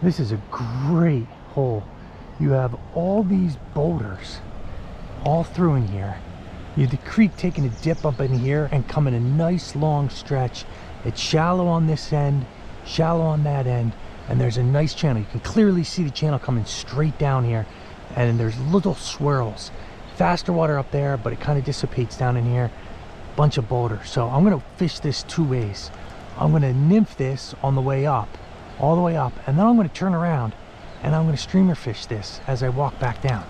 This is a great hole. You have all these boulders all through in here. You have the creek taking a dip up in here and coming a nice long stretch. It's shallow on this end, shallow on that end, and there's a nice channel. You can clearly see the channel coming straight down here, and there's little swirls. Faster water up there, but it kind of dissipates down in here. Bunch of boulders. So I'm gonna fish this two ways. I'm gonna nymph this on the way up, all the way up, and then I'm gonna turn around and I'm gonna streamer fish this as I walk back down.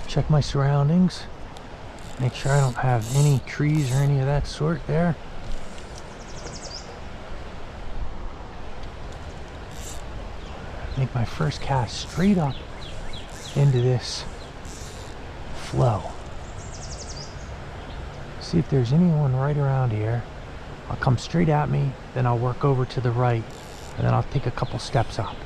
Check my surroundings. Make sure I don't have any trees or any of that sort there. Make my first cast straight up into this flow. See if there's anyone right around here. I'll come straight at me, then I'll work over to the right, and then I'll take a couple steps up.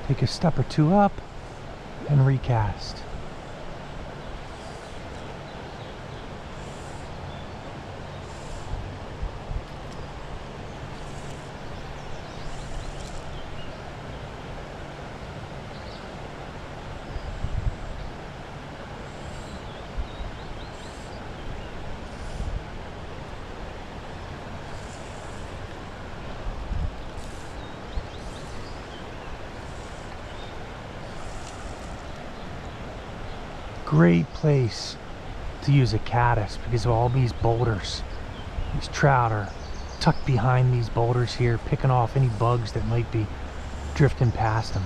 Take a step or two up and recast. Great place to use a caddis because of all these boulders. These trout are tucked behind these boulders here, picking off any bugs that might be drifting past them.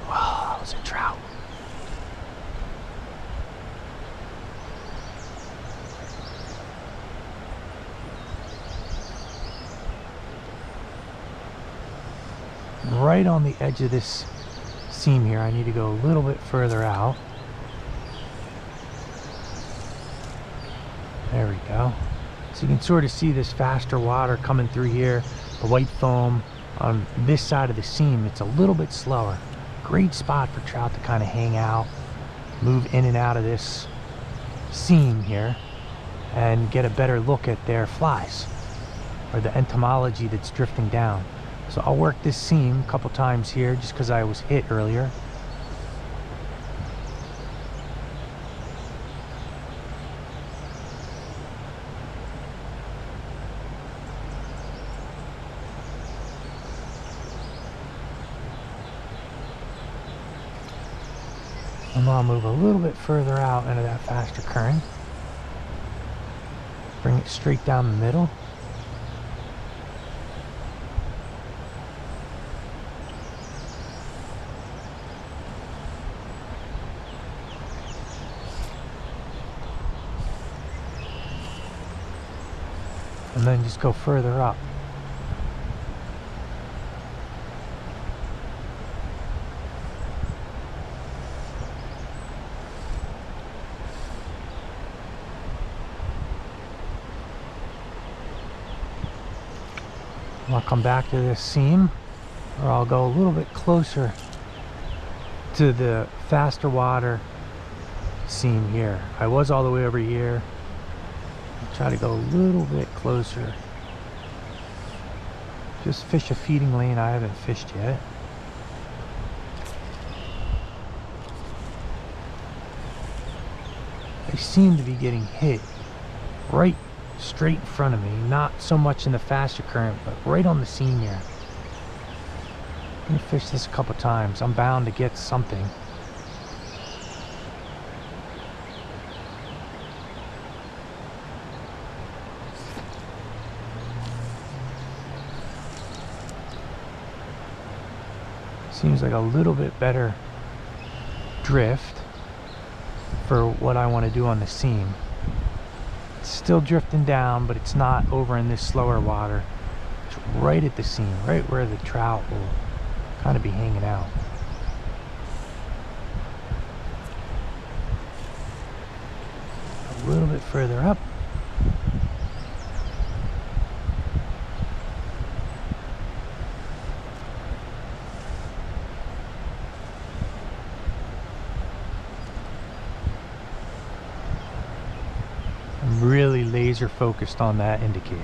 Wow, that was a trout. Right on the edge of this seam here, I need to go a little bit further out. There we go. So you can sort of see this faster water coming through here, the white foam on this side of the seam. It's a little bit slower. Great spot for trout to kind of hang out, move in and out of this seam here, and get a better look at their flies or the entomology that's drifting down. So I'll work this seam a couple times here just because I was hit earlier. And I'll move a little bit further out into that faster current. Bring it straight down the middle. And then just go further up. I'll come back to this seam, or I'll go a little bit closer to the faster water seam here. I was all the way over here. I'll try to go a little bit closer. Just fish a feeding lane I haven't fished yet. I seem to be getting hit right straight in front of me, not so much in the faster current, but right on the seam here. I'm gonna fish this a couple times. I'm bound to get something. Seems like a little bit better drift. for what I want to do on the seam. It's still drifting down, but it's not over in this slower water. It's right at the seam, right where the trout will kind of be hanging out. A little bit further up. I'm really laser focused on that indicator.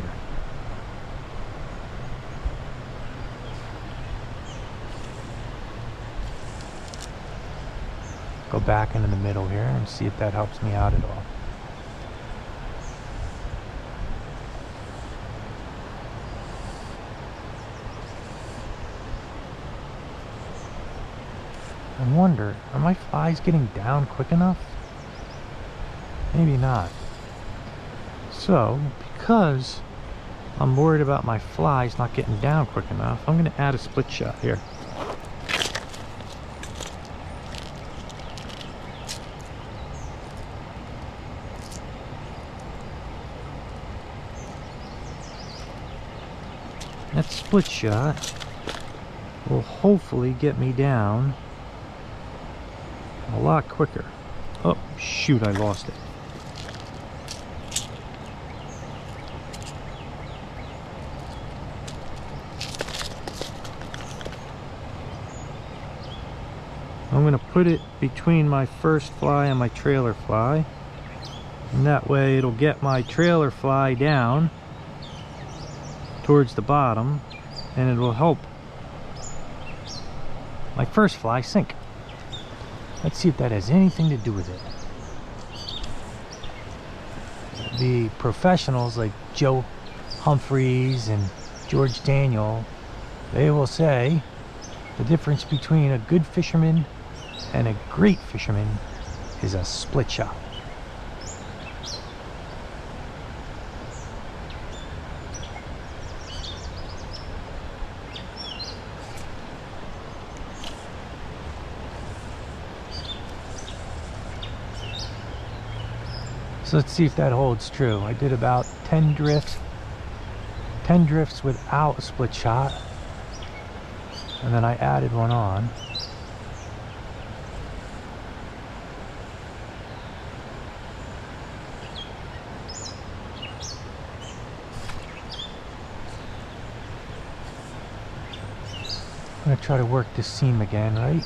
Go back into the middle here and see if that helps me out at all. I wonder, are my flies getting down quick enough? Maybe not. So, because I'm worried about my flies not getting down quick enough, I'm going to add a split shot here. That split shot will hopefully get me down a lot quicker. Oh, shoot, I lost it. I'm going to put it between my first fly and my trailer fly, and that way it'll get my trailer fly down towards the bottom, and it will help my first fly sink. Let's see if that has anything to do with it. The professionals like Joe Humphreys and George Daniel, they will say the difference between a good fisherman and a great fisherman is a split shot. So let's see if that holds true. I did about 10 drifts without a split shot, and then I added one on. I'm going to try to work this seam again, right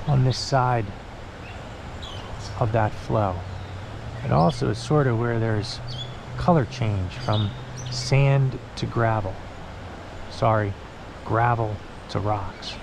on this side of that flow. It also is sort of where there's color change from sand to gravel. Sorry, gravel to rocks.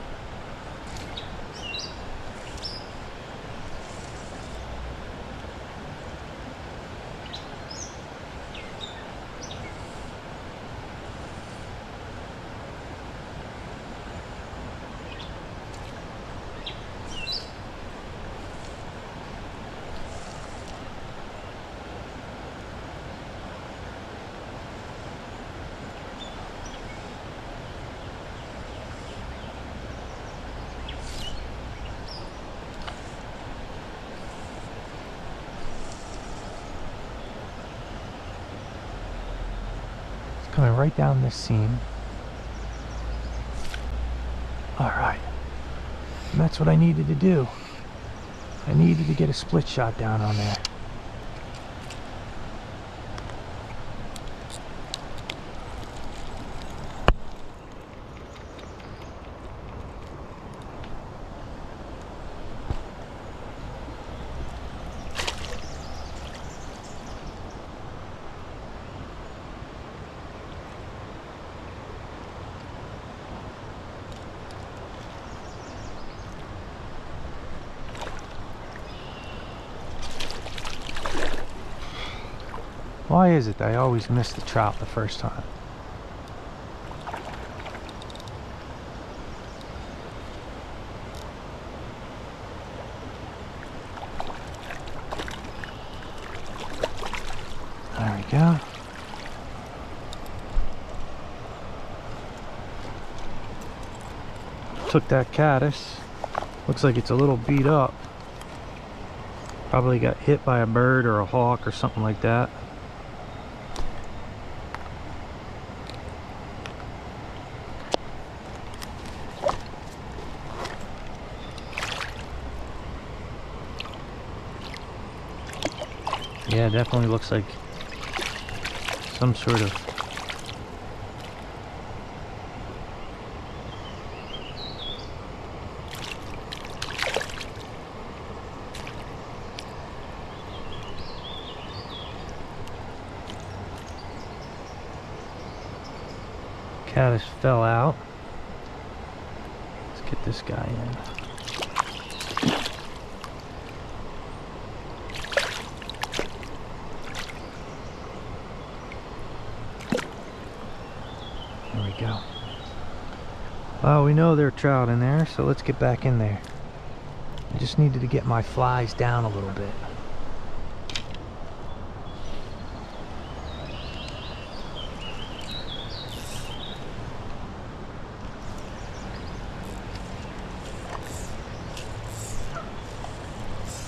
Coming right down this seam. Alright. And that's what I needed to do. I needed to get a split shot down on there. Why is it that I always miss the trout the first time? There we go. Took that caddis. Looks like it's a little beat up. Probably got hit by a bird or a hawk or something like that. Yeah, definitely looks like some sort of caddis fell out. Let's get this guy in. There we go. Well, we know there are trout in there, so let's get back in there. I just needed to get my flies down a little bit.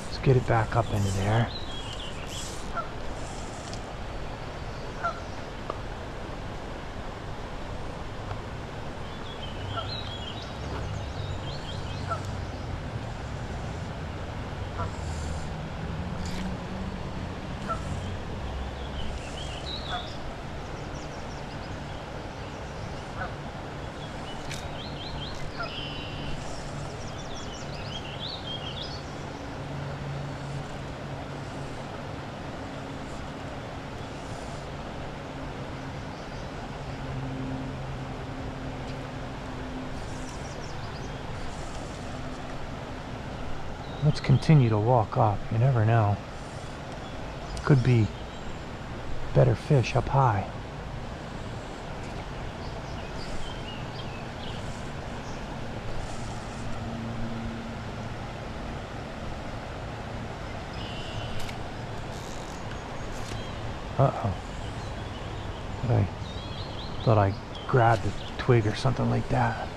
Let's get it back up into there. Let's continue to walk up. You never know. Could be better fish up high. Uh-oh. I thought I grabbed a twig or something like that.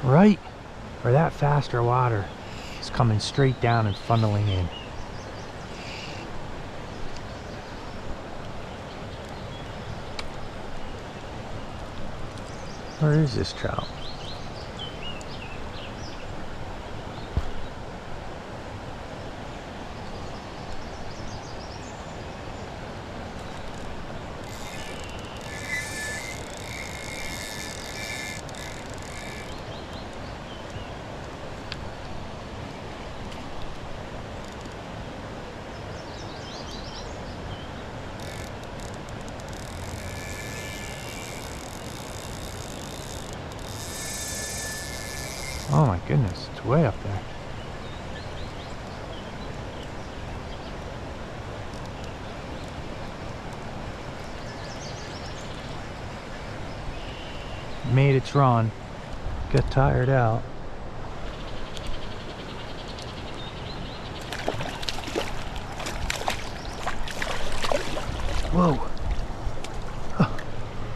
Right where that faster water is coming straight down and funneling in. Where is this trout? Oh my goodness, it's way up there. Made its run, got tired out. Whoa.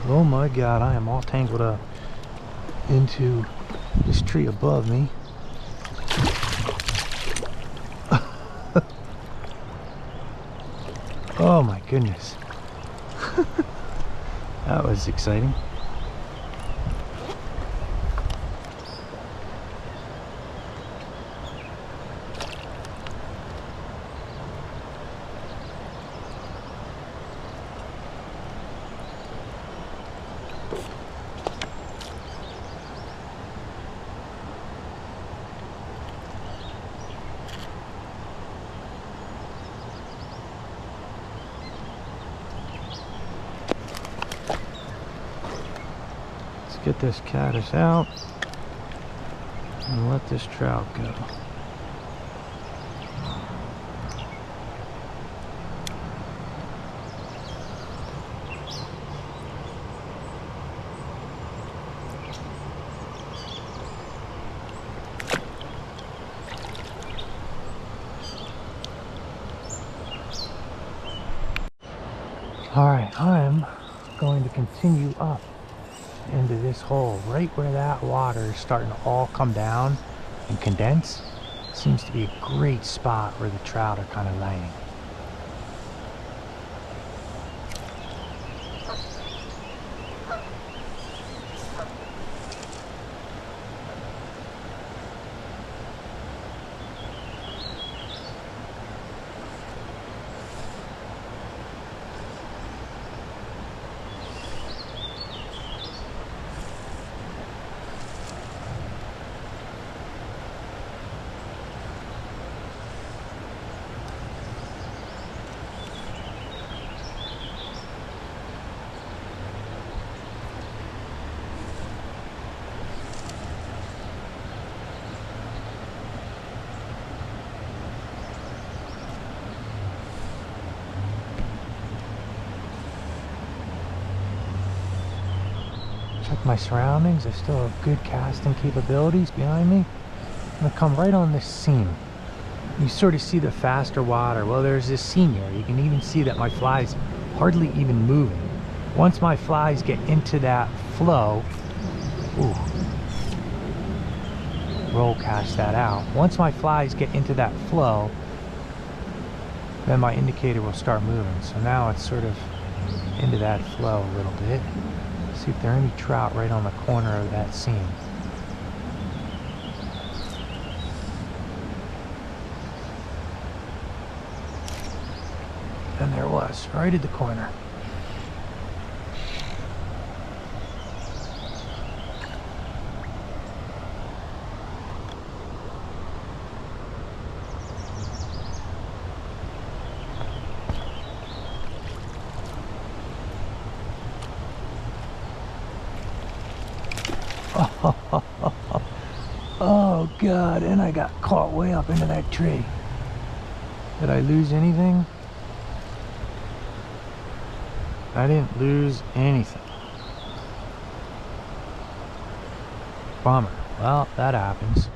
Oh my God, I am all tangled up into this tree above me. Oh my goodness. That was exciting. Get this caddis out. and let this trout go. Alright, I'm going to continue up into this hole right where that water is starting to all come down and condense. Seems to be a great spot where the trout are kind of laying. Check my surroundings. I still have good casting capabilities behind me. I'm going to come right on this seam. You sort of see the faster water. Well, there's this seam here. You can even see that my fly's hardly even moving. Once my flies get into that flow, ooh, roll cast that out. Once my flies get into that flow, then my indicator will start moving. So now it's sort of into that flow a little bit. See if there are any trout right on the corner of that seam. And there was, right at the corner. Oh God, and I got caught way up into that tree. Did I lose anything? I didn't lose anything. Bummer. Well, that happens.